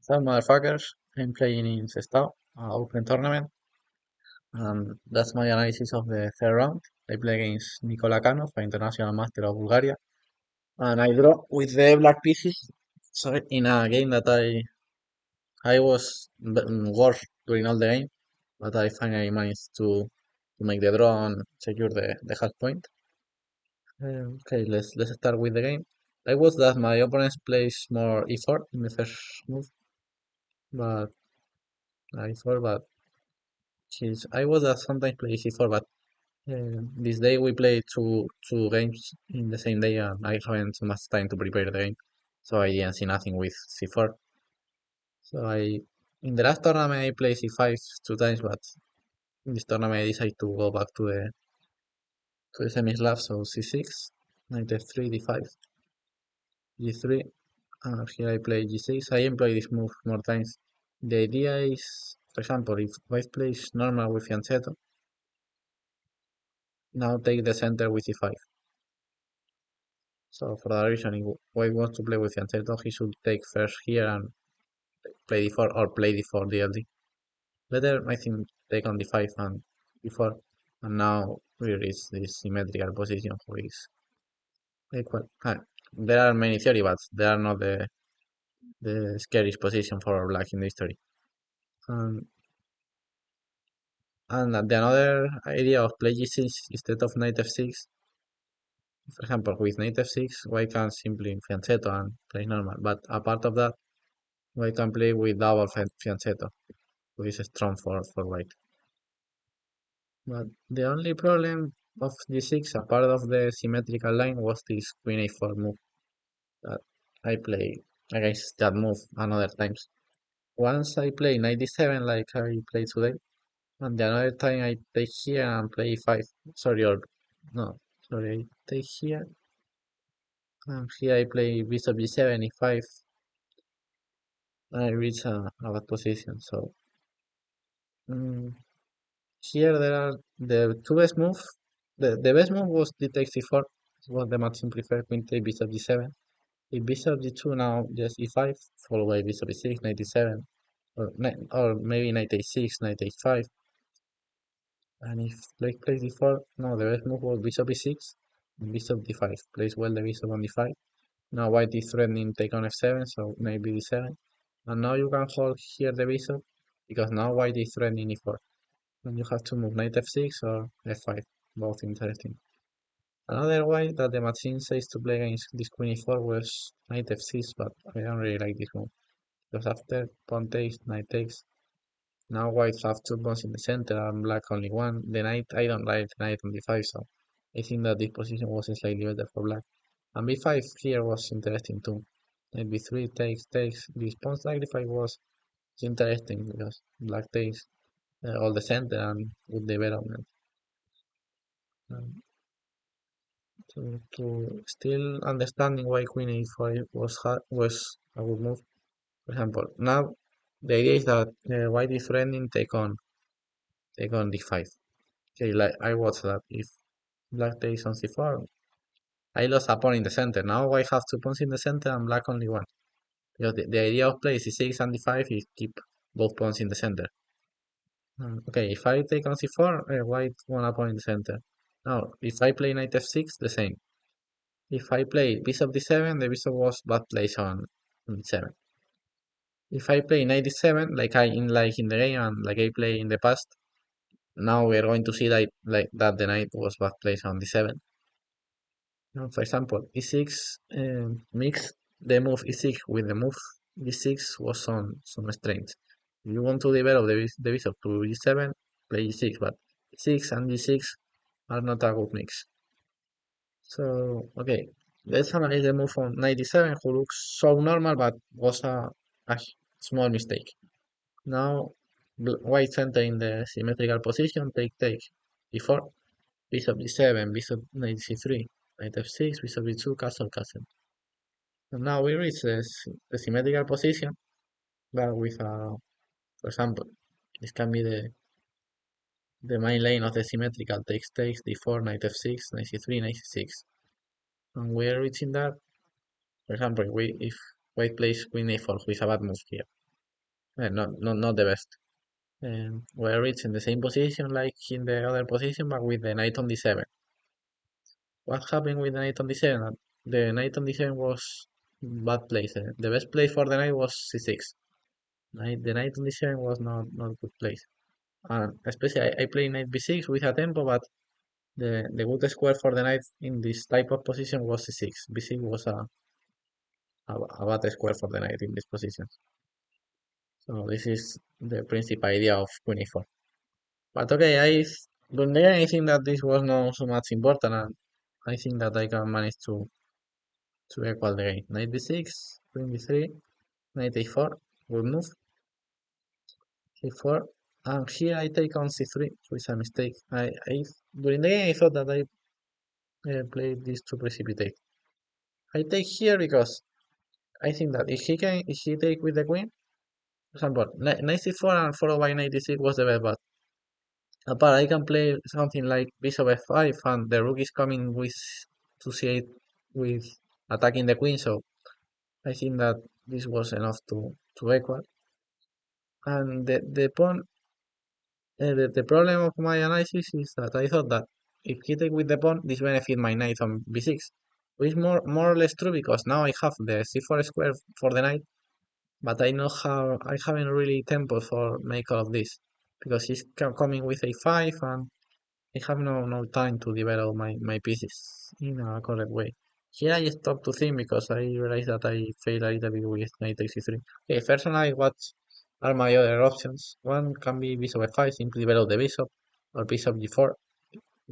So motherfuckers, I'm playing in sestao, open tournament, and that's my analysis of the third round. I play against Nikola Kanov, an international master of Bulgaria, and I draw with the black pieces. So in a game that I was worse during all the game, but I finally managed to make the draw and secure the half point. Okay, let's start with the game. I was that my opponents plays more e4 in the first move, but e4, but I was that sometimes play c4, but this day we played two games in the same day, and I haven't so much time to prepare the game, so I didn't see nothing with c4. So in the last tournament I played c5 two times, but in this tournament I decided to go back to the semi-slab, so c6, knight f3, d5, g3, and here I play g6. I employ this move more times. The idea is, for example, if white plays normal with fianchetto, now take the center with e5. So for that reason, if white wants to play with fianchetto, he should take first here and play d4 or play d4 DLD. Better, I think, take on d5 and d4. And now we reach this symmetrical position which is equal. There are many theories, but they are not the scariest position for black in the history. Um, and the another idea of play g6 instead of knight f6, for example, with knight f6, white can simply fianchetto and play normal. But apart of that, white can play with double fianchetto, which is strong for white. But the only problem of g6, apart of the symmetrical line, was this queen a4 move that I play against that move another times. Once I play knight d7 like I played today, and the another time I take here and play e5. Sorry, or no, sorry, I take here, and here I play bishop g7, e5, and I reach a bad position. So mm, here there are the two best moves. The best move was d takes e4, was the much simplified queen take bishop g7. If bishop g2 now just e5, followed by bishop e6, knight e7, or maybe knight a6, knight a5. And if black plays d4, no, the best move was bishop e6, bishop d5. Plays well the bishop on d5. Now white is threatening take on f7, so maybe d7. And now you can hold here the bishop, because now white is threatening e4. And you have to move knight f6 or f5, both interesting. Another way that the machine says to play against this queen e4 was knight f6, but I don't really like this move. Because after pawn takes, knight takes, now white have two pawns in the center and black only one. The knight, I don't like the knight on d5, so I think that this position was slightly better for black. And b5 here was interesting too. Knight b3 takes. This pawn sacrifice was interesting because black takes all the center and good development. Um, to still understanding why queen a4 was a good move. For example, now the idea is that white is threatening take on d5. Okay, like I watched that. If black takes on c4, I lost a pawn in the center. Now I have two pawns in the center and black only one. Because the idea of play c6 and d5 is keep both pawns in the center. Okay, if I take on c4, white one a pawn in the center. Now, if I play knight f6, the same. If I play bishop d7, the bishop was bad place on d7. If I play knight d7, like in the game and like I play in the past, now we are going to see that that the knight was bad place on d7. For example, e6 mix the move e6 with the move d6 was some strength. If you want to develop the bishop to g7, play e6, but e6 and g6 are not a good mix. So, okay, let's analyze the move on 97, who looks so normal, but was a small mistake. Now, white center in the symmetrical position, take, e4, bishop d7, bishop knight c3, knight f6, bishop d2, castle. And now we reach the symmetrical position, but with for example, this can be the main lane of the symmetrical takes, d4, knight f6, knight c3, knight c6. And we're reaching that. For example, if white plays queen a4 with a bad move here. Not the best. Were reaching the same position like in the other position, but with the knight on d7. What happened with the knight on d7? The knight on d7 was bad place. The best place for the knight was c6. The knight on d7 was not good place. And especially I play knight b6 with a tempo, but the good square for the knight in this type of position was c6. b6 was a bad square for the knight in this position. So this is the principal idea of queen e4. But okay, don't think I think that this was not so much important, and I think that I can manage to equal the game. Knight d6, queen d3, knight a4, good move, c4, and here I take on c3, which is a mistake. I during the game I thought that I played this to precipitate. I take here because I think that if he take with the queen, for example, knight c4 and followed by knight d6 was the best, but apart I can play something like bishop f5 and the rook is coming with to c8 with attacking the queen, so I think that this was enough to equal. And the pawn, the problem of my analysis is that I thought that if he take with the pawn, this benefit my knight on b6, which is more or less true because now I have the c4 square for the knight, but I haven't really tempo for make all of this because he's coming with a5 and I have no time to develop my pieces in a correct way. Here I stop to think because I realized that I failed a little bit with knight takes c3. Okay, personally, what are my other options? One can be bishop f5, simply develop the bishop, or bishop g4,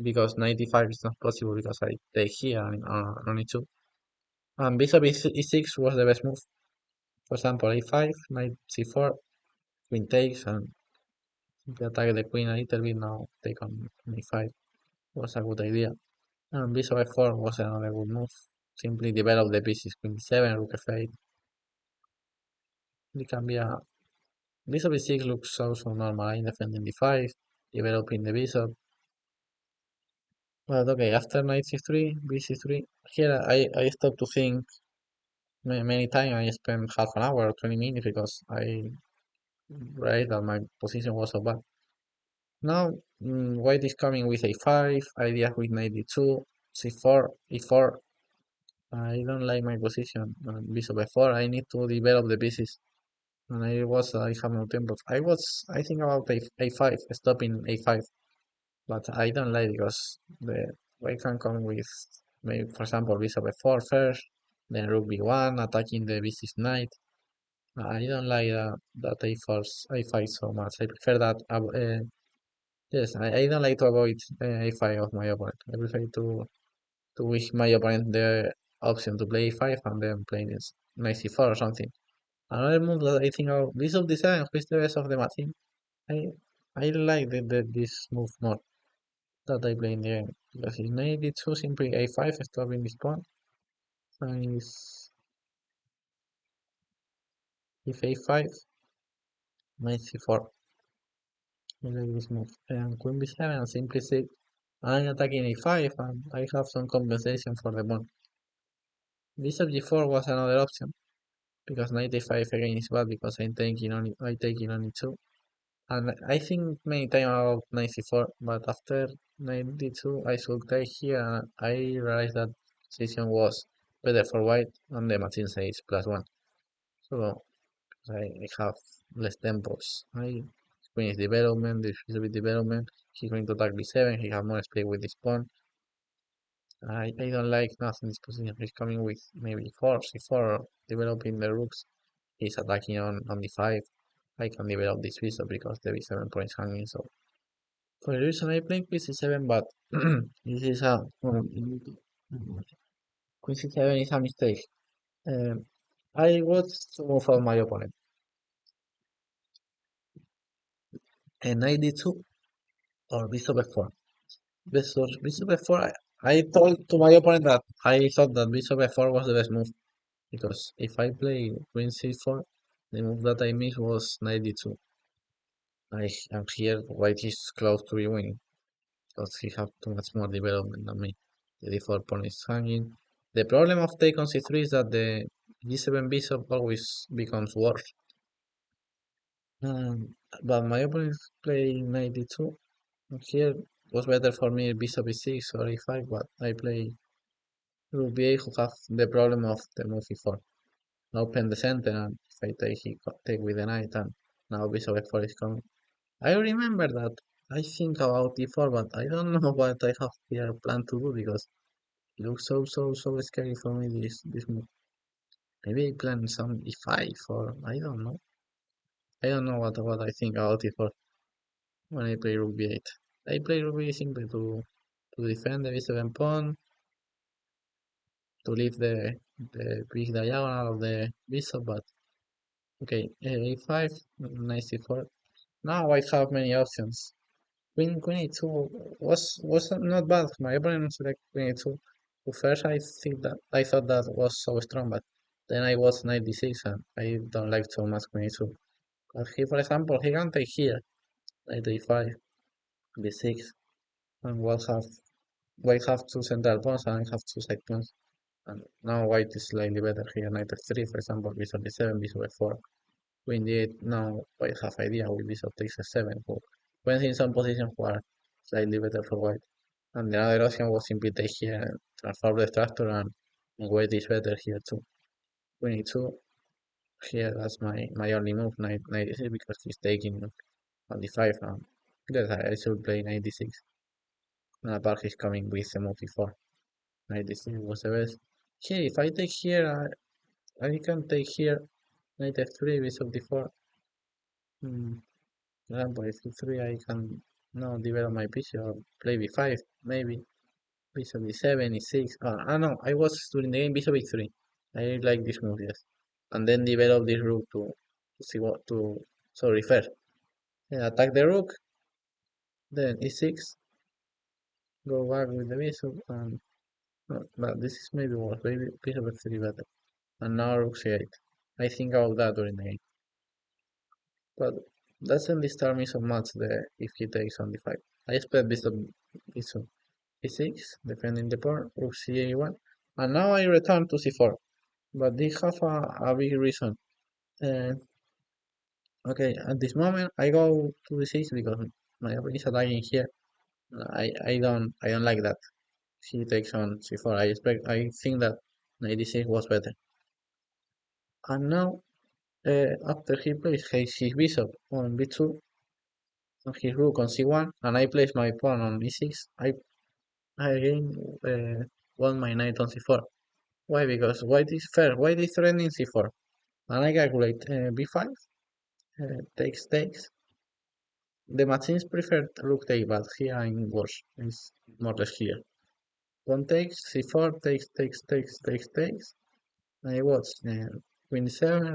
because knight e5 is not possible because I take here and on e2. And bishop e6 was the best move. For example, a5, knight c4, queen takes, and simply attack the queen a little bit, now take on e5 was a good idea. And bishop f4 was another good move. Simply develop the pieces queen d7, rook f8. It can be a bishop e6 looks also normal. I'm defending d5, developing the bishop. But okay, after knight c3, bc3, here I stop to think many times. I spent half an hour or 20 minutes because I realized that my position was so bad. Now, white is coming with a5, idea with knight d2, c4, e4. I don't like my position. Bishop f4, I need to develop the pieces. And I have no tempo. I think about a5, stopping a5, but I don't like because the white can come with, maybe for example, bishop f4 first, then rook b1, attacking the b6 knight. I don't like that a5 so much. I prefer that, yes, I don't like to avoid a5 of my opponent. I prefer to wish my opponent the option to play a5 and then play this knight c4 or something. Another move that I think of Bishop d7, who is the best of the machine. I I like this move more that I play in the game. Because if knight d2 simply a5 stopping this pawn. And if a5, knight c4. I like this move. And queen b7 simply sit. I'm attacking a5 and I have some compensation for the pawn. Bishop g4 was another option. Because knight a5 again is bad because I taking on e2. And I think many times about knight c4, but after knight d2, I should take here, and I realized that decision was better for white, and the machine says +1. So I have less tempos. Queen is development, this is with development. He's going to attack b7, he has more space with this pawn. I don't like nothing in this position. He's coming with maybe 4, c4, developing the rooks. He's attacking on d5. I can develop this bishop because the b7 point is hanging, so for a reason I play queen c7, but this is a queen c7 is a mistake. I was to move out my opponent, and knight d2 or bishop f4. Bishop f4. I told to my opponent that I thought that bishop f4 was the best move because if I play queen c4, the move that I missed was knight d2. I am here. White is close to be winning. Because he have too much more development than me. The d4 pawn is hanging. The problem of take on c3 is that the g7 bishop always becomes worse. But my opponent play 92. Here was better for me bishop e6 or e5, but I play rook b8 who have the problem of the move e4. Open the center and if I take he take with the knight and now bishop f4 is coming. I remember that I think about e4 but I don't know what I have here planned to do because it looks so scary for me this move. Maybe I plan some e5 or I don't know. I don't know what I think about e4 when I play rook b8. I play rook b8 simply to defend the b7 pawn, to leave the big diagonal of the bishop, but okay, a5, knight c4. Now I have many options. Queen e2 was not bad. My opponent selected queen e2. At first I thought that was so strong, but then I was knight d6 and I don't like so much queen e2. But he, for example, he can take here, knight a5, b6, and white have two central pawns and I have two side pawns. And now white is slightly better here, knight f3, for example, bishop d7, bishop f4. Queen d8, now white have idea with bishop takes f7, who when in some positions who are slightly better for white. And the other option was simply take here and transform the structure and white is better here too. Queen e2, here that's my only move, knight e6 because he's taking on d5 and yes, I should play knight d6. And apart he's coming with the move e4. Knight d6 was the best. Here, if I take here, I can take here knight f3, bishop d4. Hmm. For example, if e3 I can now develop my piece or play b5, maybe. Bishop e7, e6. No, I was during the game bishop e3. I really like this move, yes. And then develop this rook to see what to. Sorry, first. Attack the rook, then e6, go back with the bishop, and. No, but this is maybe worse. Maybe bishop f3 better. And now rook c8. I think about that during the game. But doesn't disturb me so much if he takes on d5. I expect bishop e6, defending the pawn, rook c1, and now I return to c4. But this have a big reason. Uh, okay, at this moment I go to d6 because my opponent is attacking here. I don't like that. He takes on c4. I think that knight d6 was better. And now after he plays his bishop on b2 and his rook on c1 and I place my pawn on e6, I again want my knight on c4. Why? Because white is threatening c4 and I calculate b5 takes. The machines prefer rook take, but here I'm worse. It's more or less here. Pawn takes, c4 takes. I watch queen 7,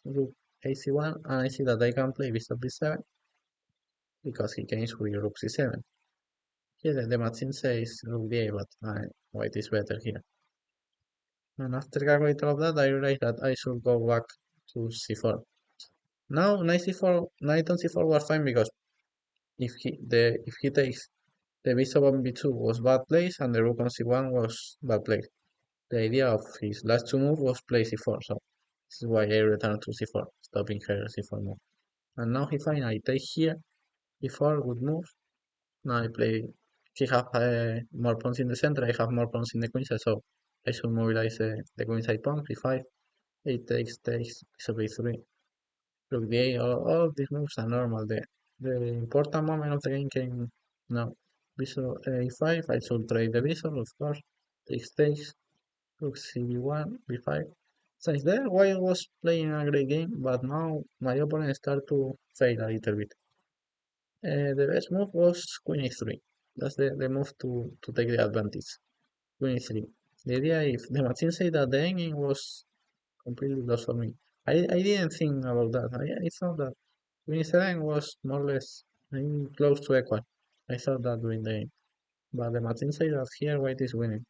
rook ac1, and I see that I can play bishop b7 because he gains with rook c7. Here the machine says rook d8, but white is better here. And after calculating all of that, I realized that I should go back to c4. Now knight on c4 was fine because if he takes the bishop on b2 was bad place and the rook on c1 was bad place. The idea of his last two moves was play c4, so this is why I returned to c4, stopping her c4 move. And now he finally take here, e4, good move. Now I play, he have more pawns in the center, I have more pawns in the queen side, so I should mobilize the queen side pawn, e5, it takes, bishop a3, rook d8, all of these moves are normal. The important moment of the game came now. Bishop a5, I should trade the bishop, of course, takes, rook cb1, b5. Since then, White was playing a great game, but now my opponent started to fail a little bit. The best move was queen e3. That's the move to take the advantage. Queen e3. The idea if the machine said that the endgame was completely lost for me. I didn't think about that. I thought that queen e7 was more or less close to equal. I thought that during the game. But the machine said that here white is winning.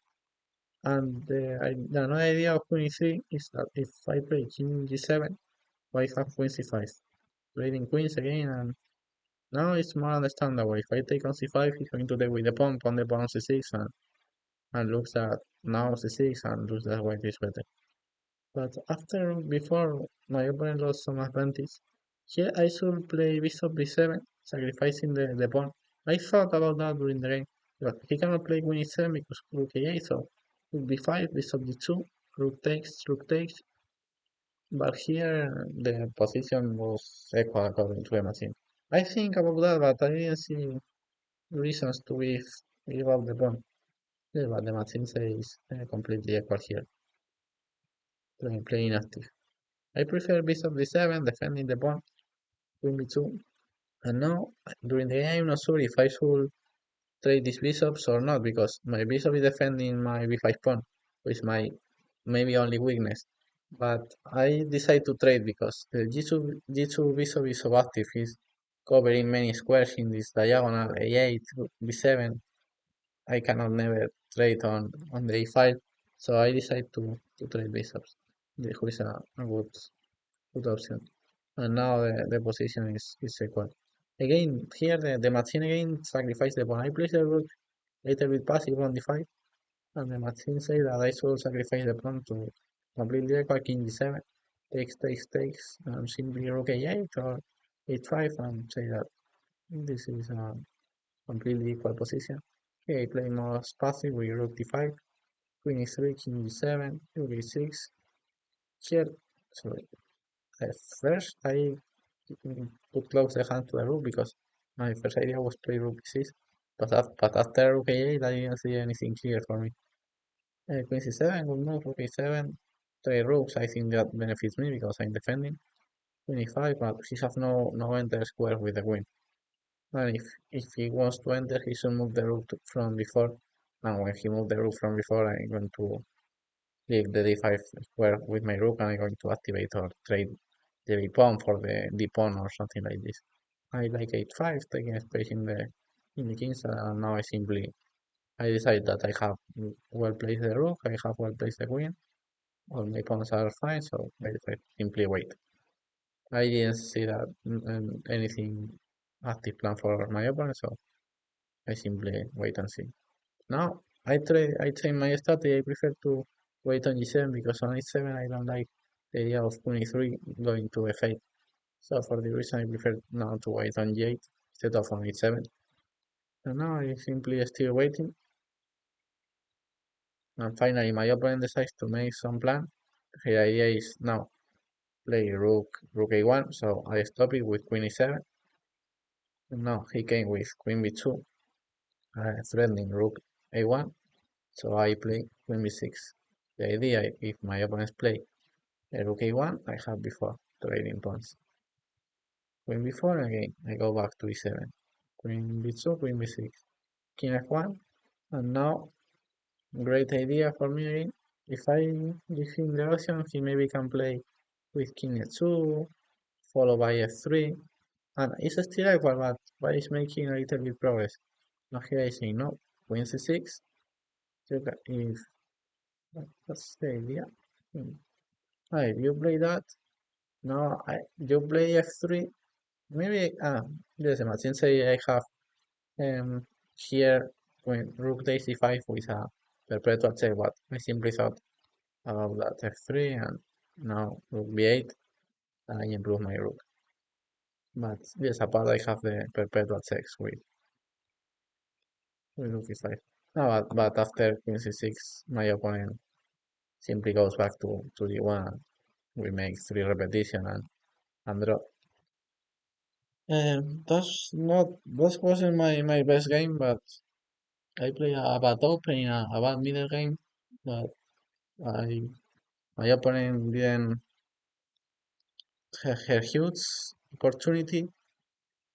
And the another idea of queen e3 is that if I play king g7, white have queen c5. Trading queens again, and now it's more understandable. If I take on c5, he's going to take with the pawn the pawn on c6, and looks at now c6, and looks that white is better. But before, my opponent lost some advantage. Here I should play bishop b7, sacrificing the pawn. I thought about that during the game, but he cannot play queen e7 because rook a8, so rook b5, bishop d2, rook takes, but here the position was equal according to the machine. I think about that, but I didn't see reasons to give up the pawn. Yeah, but the machine says completely equal here, playing active. I prefer bishop d7, defending the pawn, queen b2, and now during the game I'm not sure if I should trade these bishops or not because my bishop is defending my b5 pawn, which is my maybe only weakness. But I decide to trade because the G2 bishop is so active. He's covering many squares in this diagonal a8, b7. I cannot never trade on the a5, so I decide to trade bishops, which is a good option. And now the position is equal. Again, here the machine again sacrifice the pawn. I place the rook a little bit passive on d5, and the machine say that I should sacrifice the pawn to completely equal king d7, takes, and simply rook a8 or h5, and say that this is a completely equal position. Okay, I play more passive with rook d5, queen e3, king d7, rook e6. Here, sorry, first I put close the hand to the rook because my first idea was play rook e6, but after rook a8 I didn't see anything clear for me. Queen c7, good move, rook a7, three rooks, I think that benefits me because I'm defending. Queen e5, but he has no enter square with the queen. And if he wants to enter, he should move the rook from before. And when he moved the rook from before, I'm going to leave the d5 square with my rook and I'm going to activate or trade the b pawn for the d pawn or something like this. I like h5, taking space in the kings, and now I decide that I have well placed the rook, I have well placed the queen, all my pawns are fine, so I simply wait. I didn't see that anything active plan for my opponent, so I simply wait and see. Now I change my strategy. I prefer to wait on g7 because on h7 I don't like the idea of queen e3 going to f8. So for the reason I prefer now to wait on g8 instead of on h7. And now I simply still waiting. And finally my opponent decides to make some plan. The idea is now play rook a1, so I stop it with queen e7. And now he came with queen b2, threatening rook a1, so I play queen b6. The idea, if my opponents play rook a1, I have before trading pawns. Queen b4, again, I go back to e7. Queen b2, queen b6, king f1, and now, great idea for me again. If I give him the option, he maybe can play with king f2, followed by f3, and it's still equal, but it's making a little bit progress. Now here I say no, queen c6, if that's the idea. If you play that, now you play f3, maybe, there's a machine say I have um, here when rook takes c5 with a perpetual check, but I simply thought about that f3 and now rook b8 and I improve my rook. But yes, apart I have the perpetual checks with rook e5. No, but after queen c6, my opponent simply goes back to d1. We make three repetition and draw. That wasn't my best game, but I play a bad opening, a bad middle game. But I my opponent didn't her huge opportunity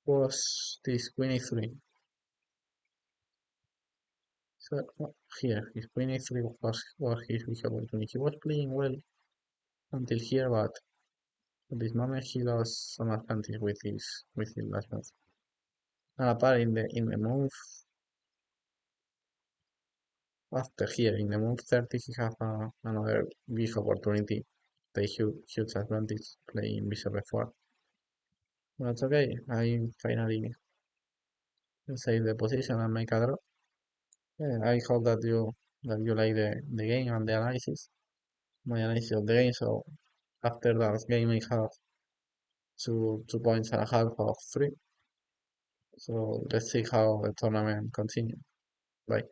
was this queen e3. So here his queen e3 was his big opportunity. He was playing well until here, but at this moment he lost some advantage with his last move. And apart in the move after here in the move 30 he have another big opportunity. Take huge advantage playing bishop f4. But it's okay. I finally save the position and make a draw. Yeah, I hope that you like the game and the analysis. My analysis of the game. So after that game I have two points and a half of three. So let's see how the tournament continues. Bye.